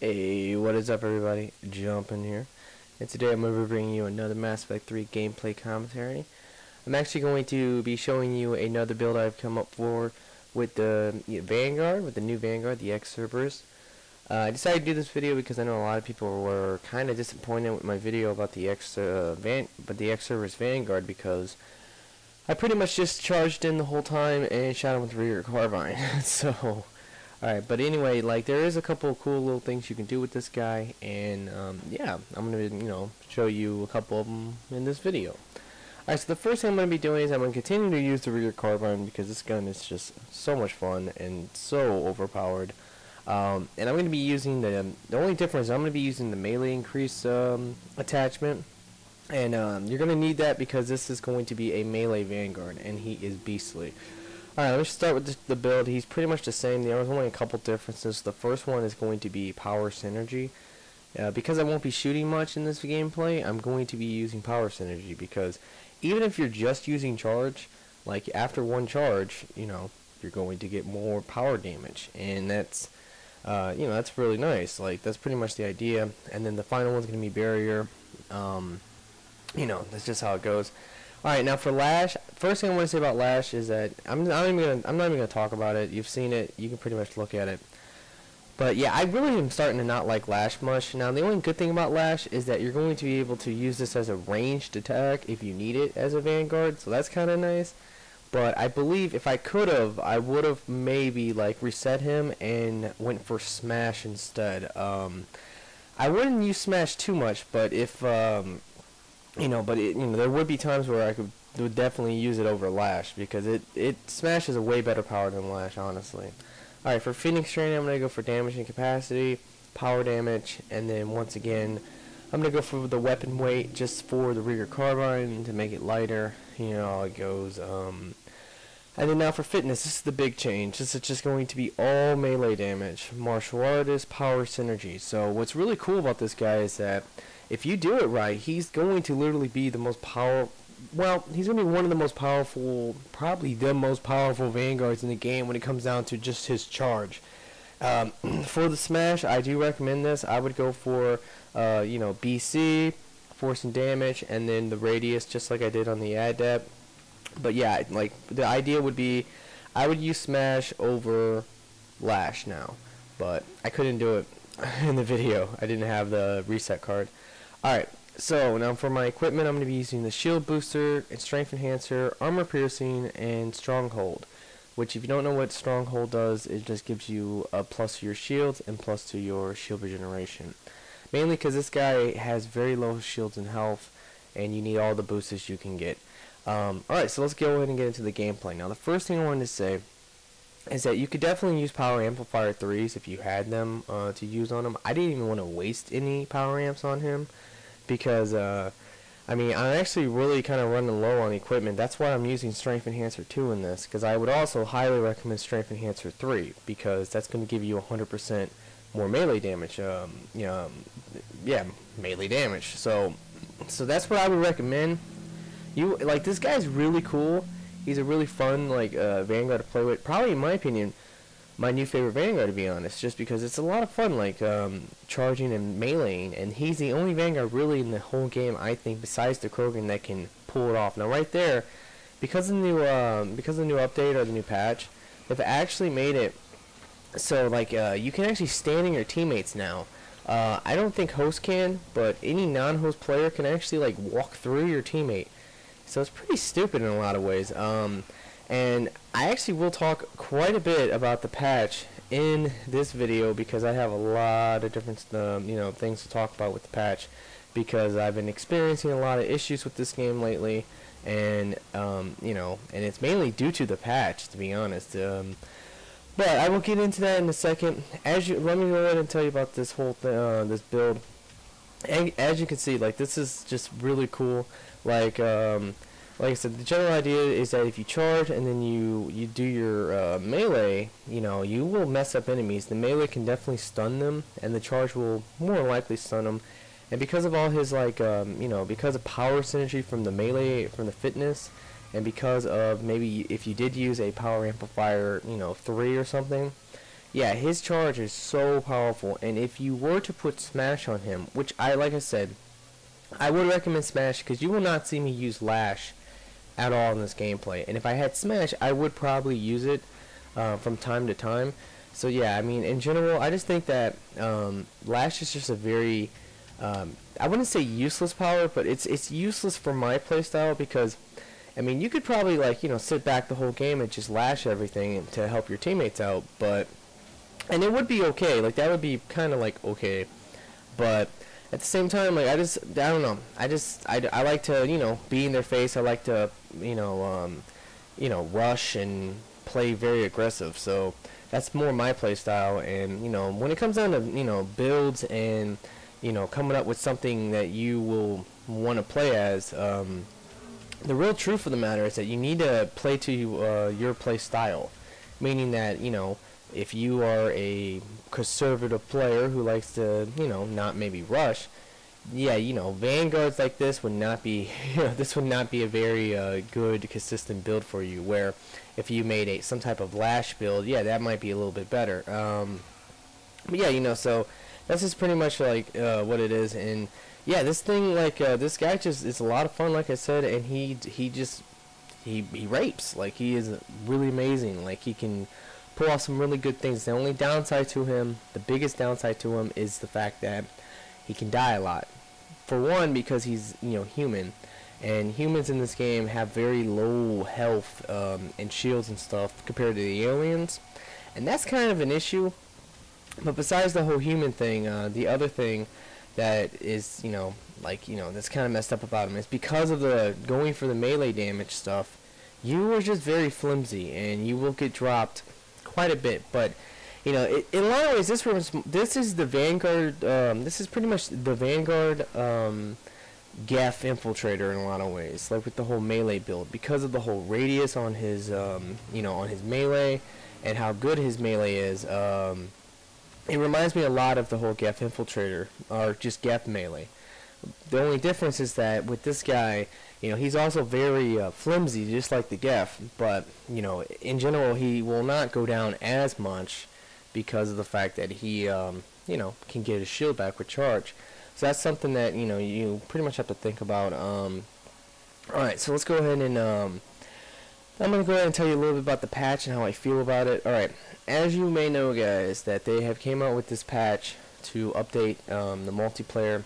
Hey, what is up everybody? Jumpin here. And today I'm going to be bringing you another Mass Effect 3 gameplay commentary. I'm actually going to be showing you another build I've come up for with the Vanguard, with the new Vanguard, the Cerberus. I decided to do this video because I know a lot of people were kind of disappointed with my video about the Cerberus Vanguard, because I pretty much just charged in the whole time and shot him with the rear carbine. So alright, but anyway, like, there is a couple of cool little things you can do with this guy, and yeah, I'm gonna show you a couple of them in this video. Alright, so the first thing I'm gonna be doing is I'm gonna continue to use the rear carbine because this gun is just so much fun and so overpowered. And I'm gonna be using the only difference, I'm gonna be using the melee increase attachment, and you're gonna need that because this is going to be a melee Vanguard, and he is beastly. Alright, let's start with the build. He's pretty much the same. There was only a couple differences. The first one is going to be power synergy. Because I won't be shooting much in this gameplay, I'm going to be using power synergy, because even if you're just using charge, like after one charge, you're going to get more power damage, and that's that's really nice. Like, that's pretty much the idea. And then the final one's going to be barrier. That's just how it goes. Alright, now for Lash, first thing I want to say about Lash is that I'm not even gonna talk about it. You've seen it, you can pretty much look at it. But yeah, I really am starting to not like Lash much. Now the only good thing about Lash is that you're going to be able to use this as a ranged attack if you need it as a Vanguard, so that's kinda nice. But I believe if I could've, I would've maybe like reset him and went for Smash instead. I wouldn't use Smash too much, but if there would be times where I would definitely use it over Lash, because it Smash is a way better power than Lash, honestly. Alright, for Phoenix Training, I'm going to go for damage and capacity, power damage, and then once again, I'm going to go for the weapon weight just for the rear carbine to make it lighter. You know how it goes. And then now for fitness, this is the big change. This is just going to be all melee damage, martial artist, power synergy. So what's really cool about this guy is that if you do it right, he's going to literally be the most powerful. Well, he's going to be one of the most powerful, probably the most powerful Vanguards in the game when it comes down to just his charge. For the Smash, I do recommend this. I would go for, BC, force and damage, and then the radius, just like I did on the Adept. But yeah, like, the idea would be, I would use Smash over Lash now, but I couldn't do it in the video. I didn't have the reset card. Alright, so now for my equipment, I'm going to be using the shield booster, and strength enhancer, armor piercing, and stronghold. Which, if you don't know what stronghold does, it just gives you a plus to your shields and plus to your shield regeneration. Mainly because this guy has very low shields and health, and you need all the boosts you can get. Alright, so let's go ahead and get into the gameplay. Now, the first thing I wanted to say is that you could definitely use power amplifier 3s if you had them to use on him. I didn't even want to waste any power amps on him, because I'm actually really kind of running low on equipment. That's why I'm using Strength Enhancer 2 in this, because I would also highly recommend Strength Enhancer 3, because that's going to give you 100% more melee damage. Melee damage. So that's what I would recommend. This guy's really cool. He's a really fun Vanguard to play with. Probably, in my opinion, my new favorite Vanguard, to be honest, just because it's a lot of fun, charging and meleeing, and he's the only Vanguard really in the whole game, I think, besides the Krogan, that can pull it off. Now, right there, because of the new update or the new patch, they've actually made it so you can actually stand in your teammates now. I don't think host can, but any non-host player can actually walk through your teammate. So it's pretty stupid in a lot of ways. And I actually will talk quite a bit about the patch in this video, because I have a lot of different things to talk about with the patch, because I've been experiencing a lot of issues with this game lately, and and it's mainly due to the patch, to be honest. But I will get into that in a second. Let me go ahead and tell you about this whole this build. As you can see, this is just really cool. Like I said, the general idea is that if you charge and then you do your melee, you will mess up enemies. The melee can definitely stun them, and the charge will more likely stun them. And because of all his because of power synergy from the melee, from the fitness, and because of maybe if you did use a power amplifier, 3 or something, yeah, his charge is so powerful, and if you were to put Smash on him, which like I said, I would recommend Smash because you will not see me use Lash at all in this gameplay. And if I had Smash, I would probably use it from time to time. So yeah, I mean, in general, I just think that Lash is just a very, I wouldn't say useless power, but it's useless for my playstyle because, I mean, you could probably, like, you know, sit back the whole game and just lash everything to help your teammates out, but, and it would be okay, like, that would be kind of, like, okay, but at the same time, like, I don't know, I like to, you know, be in their face, I like to, you know, rush and play very aggressive, so that's more my play style. And, you know, when it comes down to, you know, builds and, you know, coming up with something that you will want to play as, the real truth of the matter is that you need to play to your play style, meaning that, you know, if you are a conservative player who likes to, you know, not maybe rush, yeah, you know, vanguards like this would not be, you know, this would not be a very good, consistent build for you, where if you made some type of lash build, yeah, that might be a little bit better. But yeah, you know, so that's just pretty much like what it is. And yeah, this thing, like, this guy just, it's a lot of fun, like I said, and he rapes. Like, he is really amazing. Like, he can pull off some really good things. The only downside to him, the biggest downside to him, is the fact that he can die a lot. For one, because he's, you know, human, and humans in this game have very low health and shields and stuff compared to the aliens, and that's kind of an issue. But besides the whole human thing, the other thing that is, you know, like, you know, that's kind of messed up about him is because of the going for the melee damage stuff, you are just very flimsy, and you will get dropped quite a bit. But, you know, in a lot of ways, this is the Vanguard, this is pretty much the Vanguard Geth Infiltrator in a lot of ways, like with the whole melee build, because of the whole radius on his, you know, on his melee, and how good his melee is. It reminds me a lot of the whole Geth Infiltrator, or just Geth melee. The only difference is that with this guy, you know, he's also very flimsy, just like the Geth, but, you know, in general, he will not go down as much because of the fact that he, you know, can get his shield back with charge. So that's something that, you know, you pretty much have to think about. Alright, so let's go ahead and, I'm going to go ahead and tell you a little bit about the patch and how I feel about it. Alright, as you may know, guys, that they have came out with this patch to update the multiplayer,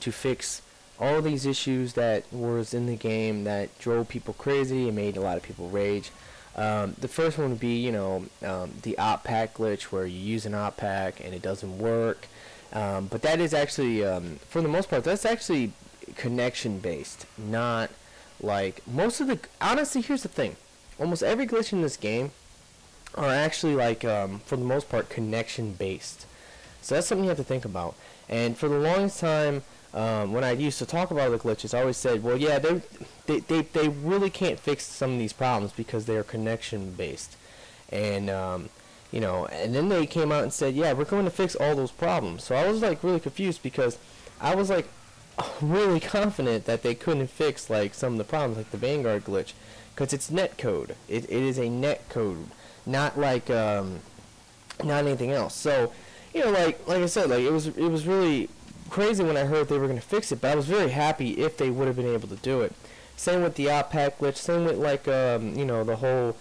to fix all these issues that was in the game that drove people crazy and made a lot of people rage. The first one would be, you know, the op pack glitch, where you use an op pack and it doesn't work. But that is actually, for the most part, that's actually connection based, not like most of the. Honestly, here's the thing: almost every glitch in this game are actually, like, for the most part, connection based. So that's something you have to think about. And for the longest time, when I used to talk about the glitches, I always said, well, yeah, they really can't fix some of these problems because they are connection based. And you know, and then they came out and said, yeah, we're going to fix all those problems. So I was, like, really confused because I was, like, really confident that they couldn't fix, like, some of the problems, like the Vanguard glitch, because it's net code. It is a net code, not like not anything else. So, you know, like I said, like, it was really crazy when I heard they were going to fix it, but I was very happy if they would have been able to do it. Same with the op pack glitch. Same with, like, you know, the whole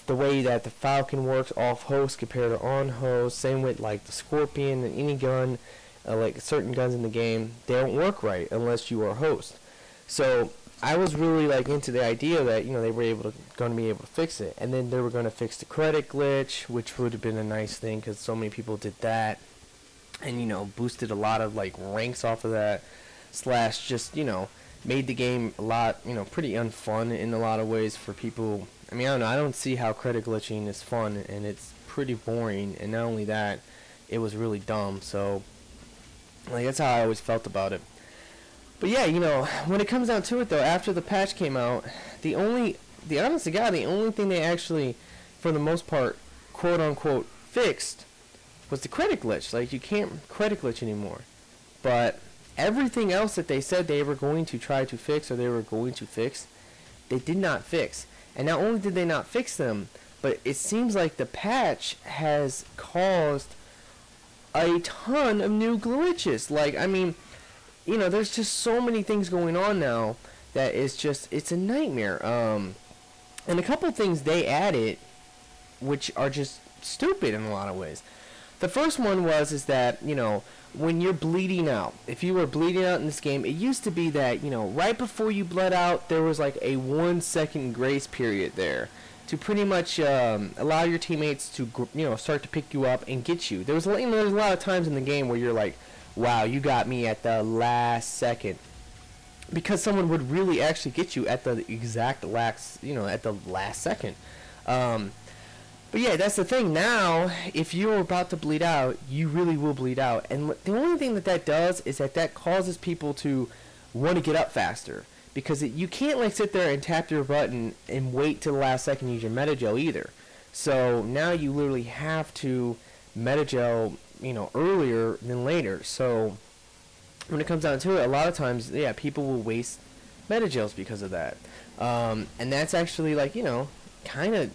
the way that the Falcon works off host compared to on host. Same with, like, the Scorpion and any gun, like certain guns in the game, they don't work right unless you are host. So I was really, like, into the idea that, you know, they were going to be able to fix it, and then they were going to fix the credit glitch, which would have been a nice thing because so many people did that, and, you know, boosted a lot of, like, ranks off of that, slash just, you know, made the game a lot, you know, pretty unfun in a lot of ways for people. I mean, I don't know, I don't see how credit glitching is fun, and it's pretty boring, and not only that, it was really dumb. So, like, that's how I always felt about it. But yeah, you know, when it comes down to it, though, after the patch came out, the honest to God, the only thing they actually, for the most part, quote unquote, fixed was the credit glitch. Like, you can't credit glitch anymore. But everything else that they said they were going to try to fix, or they were going to fix, they did not fix. And not only did they not fix them, but it seems like the patch has caused a ton of new glitches. Like, I mean, you know, there's just so many things going on now that it's a nightmare. And a couple things they added, which are just stupid in a lot of ways. The first one is that, you know, when you're bleeding out, if you were bleeding out in this game, it used to be that, you know, right before you bled out, there was like a 1 second grace period there to pretty much allow your teammates to, you know, start to pick you up and get you. There's a lot of times in the game where you're like, wow, you got me at the last second. Because someone would really actually get you at the exact last, you know, at the last second. But yeah, that's the thing. Now, if you're about to bleed out, you really will bleed out. And the only thing that does is that causes people to want to get up faster. Because you can't like sit there and tap your button and wait till the last second to use your Metagel either. So now you literally have to Metagel, you know, earlier than later. So when it comes down to it, a lot of times, yeah, people will waste Metagels because of that. And that's actually like, you know,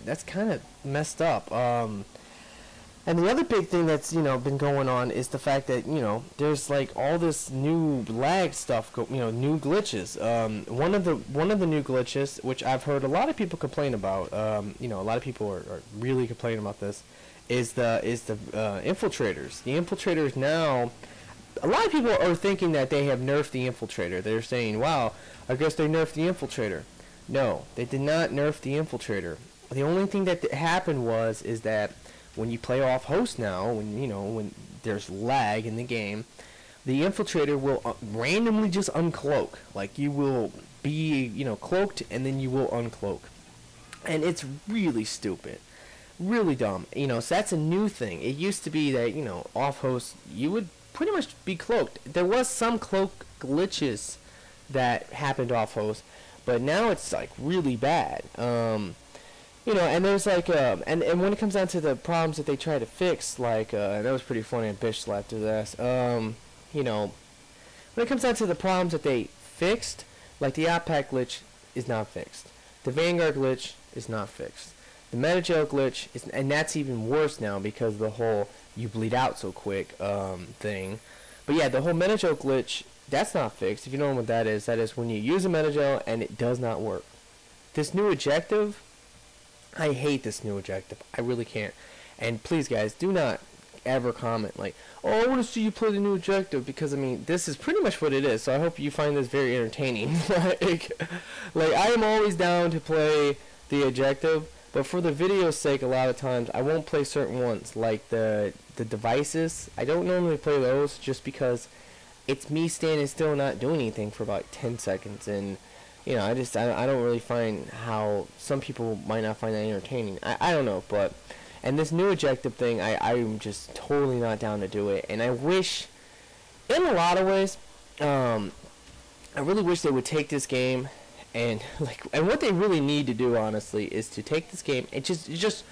that's kind of messed up. And the other big thing that's, you know, been going on is the fact that, you know, there's like all this new lag stuff, you know, new glitches. One of the new glitches, which I've heard a lot of people complain about, you know, a lot of people are really complaining about this, is the infiltrators. The infiltrators now, a lot of people are thinking that they have nerfed the infiltrator. They're saying, wow, I guess they nerfed the infiltrator. No, they did not nerf the infiltrator. The only thing that happened is that when you play off host now, when there's lag in the game, the infiltrator will randomly just uncloak. Like, you will be, you know, cloaked and then you will uncloak. And it's really stupid. Really dumb. You know, so that's a new thing. It used to be that, you know, off host, you would pretty much be cloaked. There was some cloak glitches that happened off host, but now it's like really bad. You know, and there's like and when it comes down to the problems that they try to fix, like that was pretty funny, and Bitch slapped his ass. You know, when it comes down to the problems that they fixed, like the outpack glitch is not fixed. The Vanguard glitch is not fixed. The Metagel glitch is, and that's even worse now because of the whole you bleed out so quick thing. But yeah, the whole Metagel glitch, that's not fixed. If you don't know what that is when you use a Metagel and it does not work. This new objective, I hate this new objective. I really can't. And please, guys, do not ever comment like, oh, I want to see you play the new objective, because I mean, this is pretty much what it is. So I hope you find this very entertaining. like I am always down to play the objective, but for the video's sake, a lot of times I won't play certain ones, like the devices. I don't normally play those just because it's me standing still not doing anything for about 10 seconds, and you know, I don't really find how some people might not find that entertaining. I don't know, but and this new objective thing, I'm just totally not down to do it, and I wish, in a lot of ways, I really wish they would take this game and what they really need to do, honestly, is to take this game and just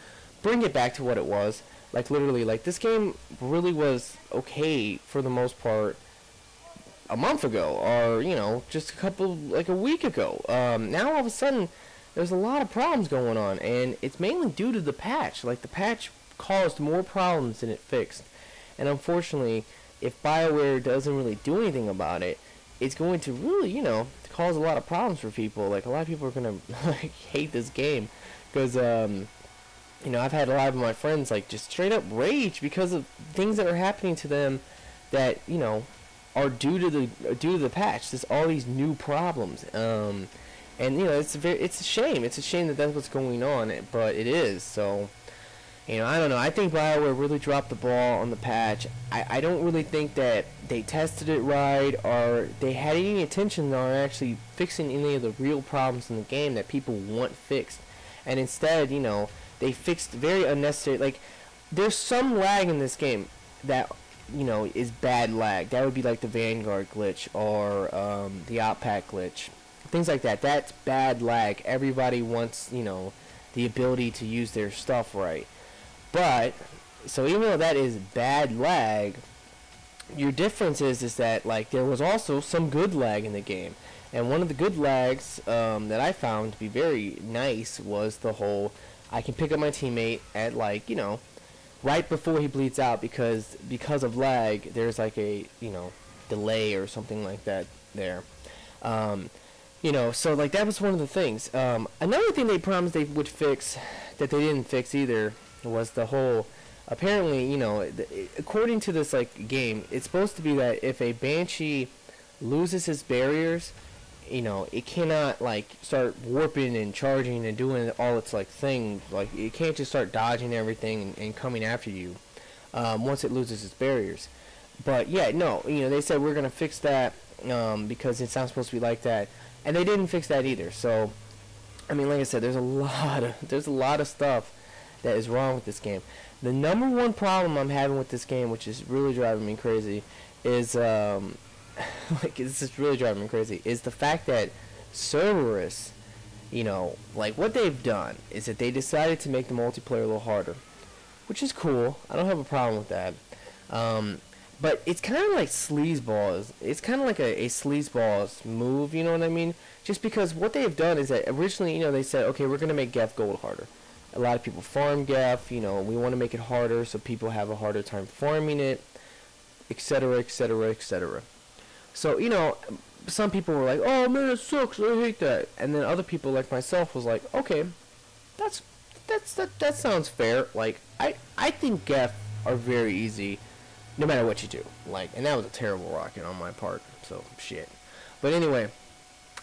bring it back to what it was. Like, literally, like, this game really was okay for the most part a month ago, or, you know, just a week ago. Now all of a sudden there's a lot of problems going on, and it's mainly due to the patch. Like, the patch caused more problems than it fixed, and unfortunately, if BioWare doesn't really do anything about it, it's going to really, you know, cause a lot of problems for people. Like, a lot of people are gonna like hate this game because you know, I've had a lot of my friends like just straight up rage because of things that are happening to them that, you know, are due to the patch. There's all these new problems, and you know, it's a shame. It's a shame that that's what's going on, but it is. So, you know, I don't know. I think BioWare really dropped the ball on the patch. I don't really think that they tested it right, or they had any attention on actually fixing any of the real problems in the game that people want fixed. And instead, you know, they fixed very unnecessary. Like, there's some lag in this game that, you know, is bad lag. That would be like the Vanguard glitch or the outpack glitch, things like that. That's bad lag. Everybody wants, you know, the ability to use their stuff right. But so even though that is bad lag, your difference is that, like, there was also some good lag in the game, and one of the good lags that I found to be very nice was the whole I can pick up my teammate at, like, you know, right before he bleeds out, because of lag, there's like a, you know, delay or something like that there. You know, so like that was one of the things. Another thing they promised they would fix that they didn't fix either was the whole, apparently, you know, according to this like game, it's supposed to be that if a Banshee loses its barriers, you know, it cannot like start warping and charging and doing all its like thing. Like it can't just start dodging everything and coming after you once it loses its barriers. But yeah, no, you know, they said we're gonna fix that because it's not supposed to be like that, and they didn't fix that either. So, I mean, like I said, there's a lot of stuff that is wrong with this game. The number one problem I'm having with this game, which is really driving me crazy, is like it's just really driving me crazy, is the fact that Cerberus, you know, like what they've done is that they decided to make the multiplayer a little harder, which is cool. I don't have a problem with that. But it's kind of like sleazeballs. It's kind of like a sleazeballs move, you know what I mean? Just because what they've done is that originally, you know, they said, okay, we're going to make Geth Gold harder. A lot of people farm Geth, you know, we want to make it harder so people have a harder time farming it, etc., etc., etc. So, you know, some people were like, oh man, it sucks, I hate that. And then other people like myself was like, okay, that sounds fair. Like, I think Geth are very easy no matter what you do. Like, and that was a terrible rocket on my part, so shit. But anyway,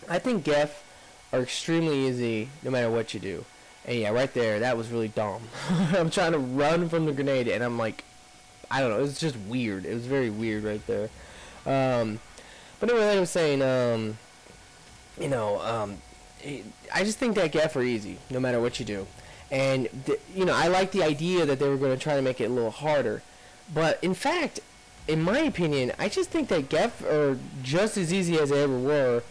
I think Geth are extremely easy no matter what you do. And yeah, right there, that was really dumb. I'm trying to run from the grenade, and I'm like, I don't know, it was just weird. It was very weird right there. But anyway, like I was saying, you know, I just think that Geth are easy no matter what you do. And, you know, I like the idea that they were going to try to make it a little harder. But, in fact, in my opinion, I just think that Geth are just as easy as they ever were.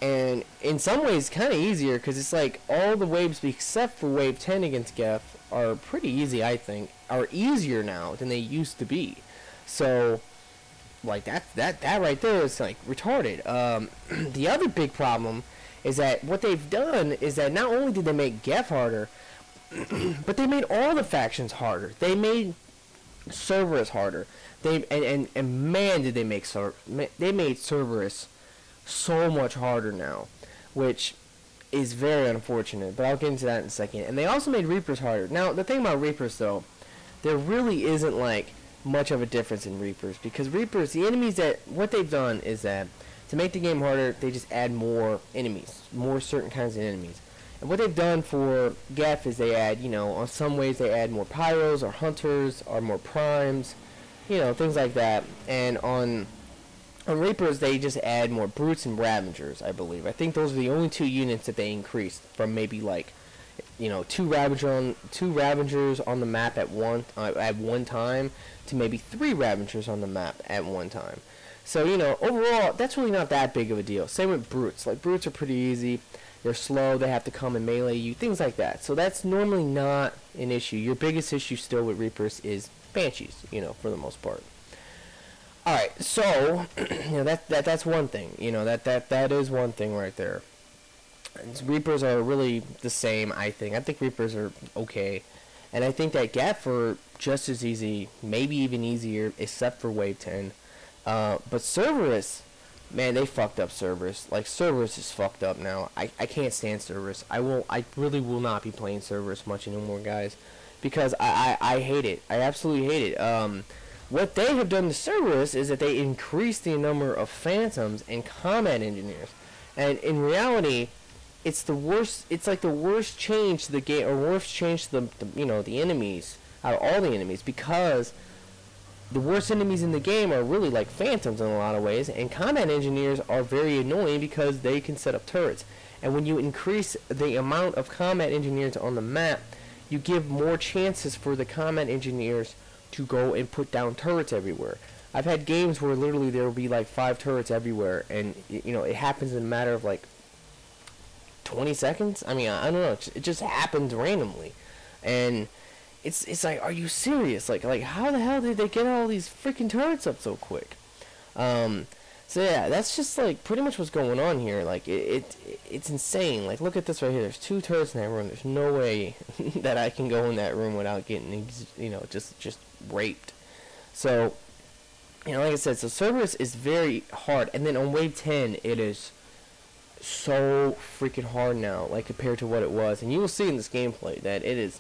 And in some ways, kind of easier, because it's like all the waves except for Wave 10 against Geth are pretty easy, I think. Are easier now than they used to be. So, like, that right there is, like, retarded. The other big problem is that what they've done is that not only did they make Geth harder, but they made all the factions harder. They made Cerberus harder. And man, did they make they made Cerberus so much harder now, which is very unfortunate. But I'll get into that in a second. And they also made Reapers harder. Now, the thing about Reapers, though, there really isn't like much of a difference in Reapers, because Reapers, the enemies that what they've done is that to make the game harder, they just add more enemies, more certain kinds of enemies. And what they've done for Geth is they add, you know, on some ways they add more Pyros or Hunters or more Primes, you know, things like that. And on Reapers, they just add more Brutes and Ravagers, I believe. I think those are the only two units that they increased from maybe like, you know, two Ravagers on the map at one time to maybe 3 Ravagers on the map at one time. So, you know, overall, that's really not that big of a deal. Same with Brutes. Like, Brutes are pretty easy. They're slow, they have to come and melee you, things like that. So that's normally not an issue. Your biggest issue still with Reapers is Banshees, you know, for the most part. Alright, so, you know, that's one thing. You know, that is one thing right there. And Reapers are really the same, I think. I think Reapers are okay. And I think that Geth are just as easy, maybe even easier, except for Wave 10. But Cerberus, man, they fucked up Cerberus. Like, Cerberus is fucked up now. I can't stand Cerberus. I really will not be playing Cerberus much anymore, guys. Because I hate it. I absolutely hate it. What they have done to Cerberus is that they increased the number of Phantoms and Combat Engineers. And in reality, it's the worst. It's like the worst change to the game, or worst change to the enemies out of all the enemies, because the worst enemies in the game are really like Phantoms in a lot of ways, and Combat Engineers are very annoying because they can set up turrets. And when you increase the amount of Combat Engineers on the map, you give more chances for the Combat Engineers to go and put down turrets everywhere. I've had games where literally there will be like 5 turrets everywhere, and you know, it happens in a matter of like 20 seconds. I mean, I don't know, it just happens randomly. And it's like, are you serious? Like how the hell did they get all these freaking turrets up so quick? So yeah, that's just like pretty much what's going on here. Like it's insane. Like look at this right here. There's 2 turrets in that room. There's no way that I can go in that room without getting just raped. So like I said, so Cerberus is very hard, and then on wave 10 it is so freaking hard now, like compared to what it was. And you will see in this gameplay that it is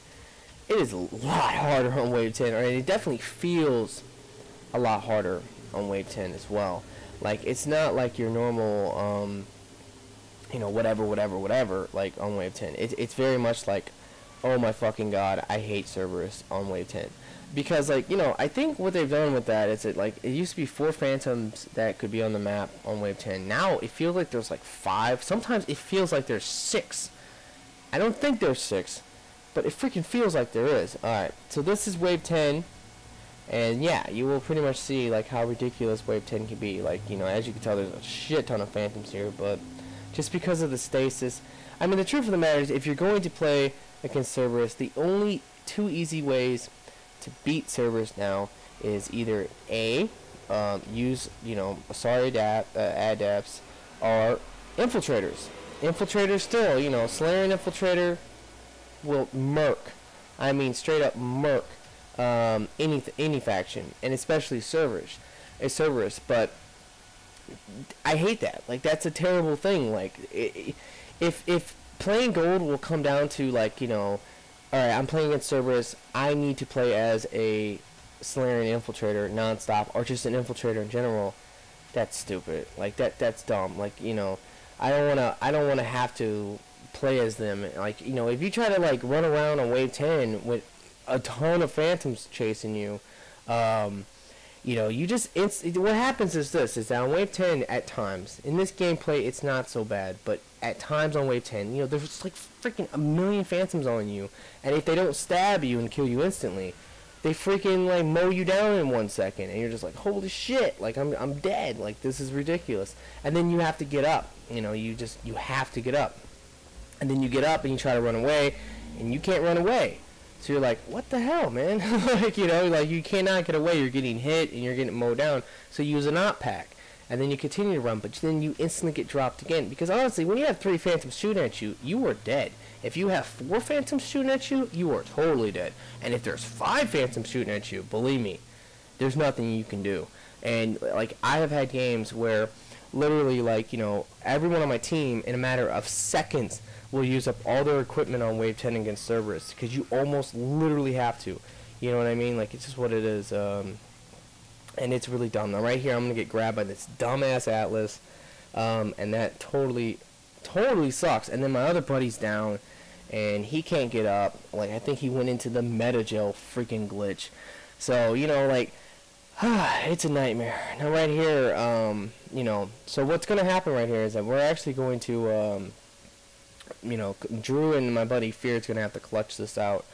a lot harder on wave 10, or it definitely feels a lot harder on wave 10 as well. Like it's not like your normal whatever like on wave 10. It's very much like, oh my fucking god, I hate Cerberus on wave 10. Because like, I think what they've done with that is it used to be 4 phantoms that could be on the map on wave 10. Now it feels like there's like 5. Sometimes it feels like there's 6. I don't think there's 6, but it freaking feels like there is. Alright, so this is wave 10. And yeah, you will pretty much see like how ridiculous wave 10 can be. Like, as you can tell, there's a shit ton of phantoms here, but just because of the stasis. I mean, the truth of the matter is, if you're going to play against Cerberus, the only 2 easy ways to beat Cerberus now is either A, use sorry adapts, or infiltrators. Infiltrators still, Slayer and Infiltrator will murk. I mean, straight up murk any faction, and especially Cerberus. But I hate that. Like, that's a terrible thing. Like, if playing gold will come down to like, alright, I'm playing against Cerberus, I need to play as a Slayer and Infiltrator non-stop, or just an Infiltrator in general, that's stupid. Like, that's dumb. Like, I don't wanna have to play as them. Like, if you try to like run around on wave 10 with a ton of phantoms chasing you, you just what happens is this, is that on wave 10 at times, in this gameplay it's not so bad, but at times on wave 10, there's like freaking a million phantoms on you, and if they don't stab you and kill you instantly, they freaking like mow you down in 1 second, and you're just like, holy shit, like I'm dead, like this is ridiculous. And then you have to get up, you have to get up, and then you get up and you try to run away, and you can't run away. So you're like, what the hell, man? like, you cannot get away. You're getting hit and you're getting mowed down. So you use an op pack. And then you continue to run, but then you instantly get dropped again. Because honestly, when you have 3 phantoms shooting at you, you are dead. If you have 4 phantoms shooting at you, you are totally dead. And if there's 5 phantoms shooting at you, believe me, there's nothing you can do. And like, I have had games where literally, like, everyone on my team in a matter of seconds will use up all their equipment on wave 10 against Cerberus, because you almost literally have to. You know what I mean? Like, it's just what it is. And it's really dumb. Now, right here, I'm going to get grabbed by this dumbass Atlas, and that totally sucks. And then my other buddy's down, and he can't get up. Like, I think he went into the Metagel freaking glitch. So, like, it's a nightmare. Now, right here, so what's going to happen right here is that we're actually going to, Drew and my buddy Fear's going to have to clutch this out.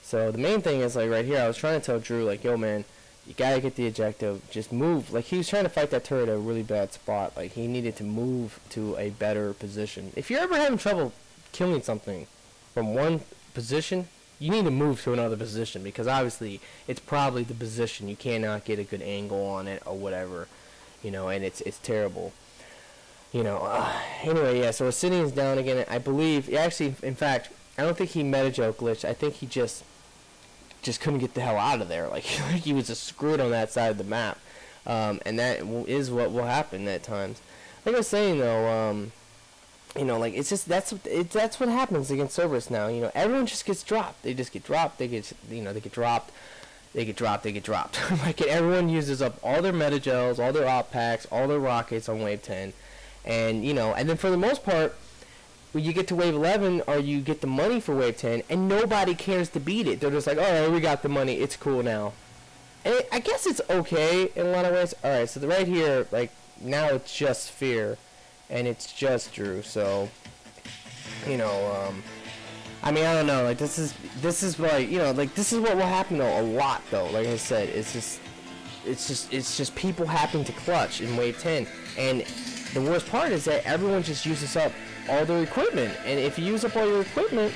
So the main thing is, like, right here, I was trying to tell Drew, like, yo, man, you got to get the objective. Just move. Like, he was trying to fight that turret at a really bad spot. Like, he needed to move to a better position. If you're ever having trouble killing something from one position, you need to move to another position, because obviously it's probably the position. You cannot get a good angle on it or whatever, and it's terrible. Anyway, yeah, so Ascidian's down again. I believe, actually, in fact, I don't think he Metagel glitched. I think he just couldn't get the hell out of there. Like, he was just screwed on that side of the map. And that is what will happen at times. Like I was saying, though, like, it's just, that's what happens against Cerberus now. Everyone just gets dropped. They just get dropped. They get dropped. They get dropped. Like, everyone uses up all their Metagels, all their op packs, all their rockets on wave 10. And, and then for the most part, when you get to wave 11, or you get the money for wave 10, and nobody cares to beat it. They're just like, alright, we got the money, it's cool now. And I guess it's okay in a lot of ways. Alright, so right here, like, now it's just Fear, and it's just Drew, so, I mean, I don't know, like, this is like, like, this is what will happen, though, a lot, though. Like I said, it's just people happen to clutch in wave 10, and the worst part is that everyone just uses up all their equipment, and if you use up all your equipment,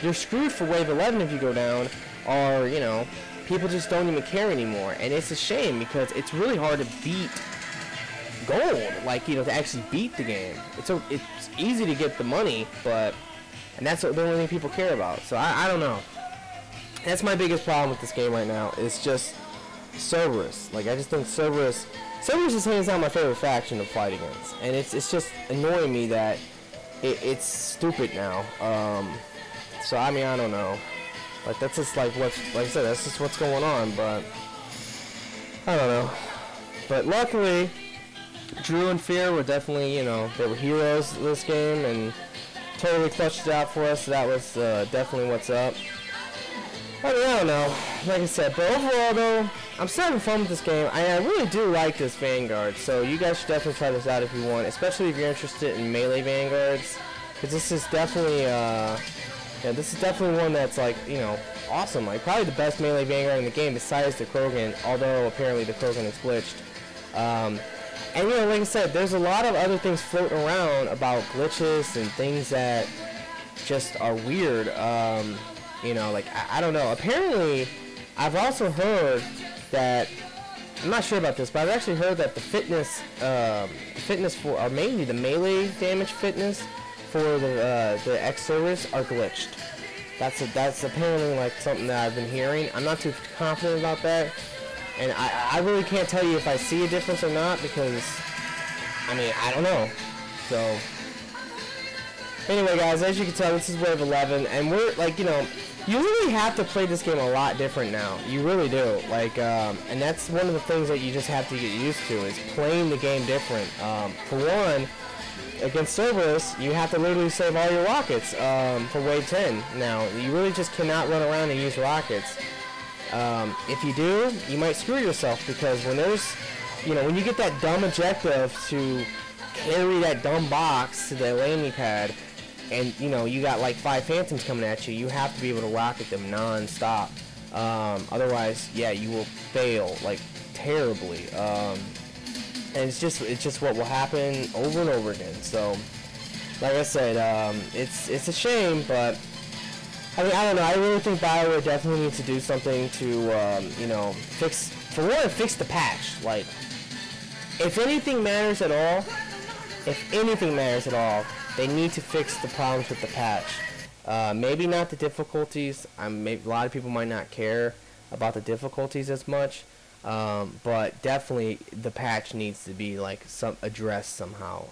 you're screwed for wave 11 if you go down, or, people just don't even care anymore. And it's a shame, because it's really hard to beat gold, like, you know, to actually beat the game. It's easy to get the money, but, and that's what the only thing people care about. So I don't know. That's my biggest problem with this game right now. It's just Cerberus. Like, I just think Cerberus is hands down my favorite faction to fight against, and it's just annoying me that it's stupid now. So I mean, I don't know. Like, that's just like like I said, that's just what's going on. But I don't know. But luckily, Drew and Fear were definitely, you know, they were heroes in this game and totally clutched it out for us. So that was definitely what's up. I mean, I don't know. Like I said, but overall though, I'm still having fun with this game. I really do like this Vanguard, so you guys should definitely try this out if you want, especially if you're interested in melee Vanguards, because this is definitely, this is definitely one that's, like, you know, awesome. Like, probably the best melee Vanguard in the game besides the Krogan, although apparently the Krogan is glitched. And, you know, like I said, there's a lot of other things floating around about glitches and things that just are weird. You know, like, I don't know. Apparently, I've also heard that, I'm not sure about this, but I've actually heard that the fitness for, or mainly the melee damage fitness for the Cerberus are glitched. That's apparently, like, something that I've been hearing. I'm not too confident about that, and I really can't tell you if I see a difference or not, because, I mean, I don't know. So, anyway, guys, as you can tell, this is Wave 11, and we're, like, you know, you really have to play this game a lot different now. You really do. Like, and that's one of the things that you just have to get used to, is playing the game different. For one, against Cerberus, you have to literally save all your rockets for Wave 10. Now, you really just cannot run around and use rockets. If you do, you might screw yourself, because when there's, you know, when you get that dumb objective to carry that dumb box to the landing pad, and, you know, you got like 5 Phantoms coming at you, you have to be able to rocket them non-stop. Otherwise, yeah, you will fail, like, terribly. And it's just what will happen over and over again. So, like I said, it's a shame, but I mean, I don't know. I really think BioWare definitely needs to do something to, you know, fix the patch. Like, if anything matters at all, they need to fix the problems with the patch. Maybe not the difficulties. Maybe a lot of people might not care about the difficulties as much, but definitely the patch needs to be, like, addressed somehow.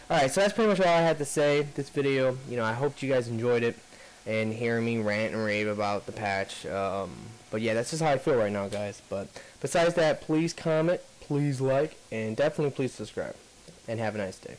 Alright, so that's pretty much all I had to say this video. You know, I hope you guys enjoyed it and hearing me rant and rave about the patch. But yeah, that's just how I feel right now, guys. But besides that, please comment, please like, and definitely please subscribe. And have a nice day.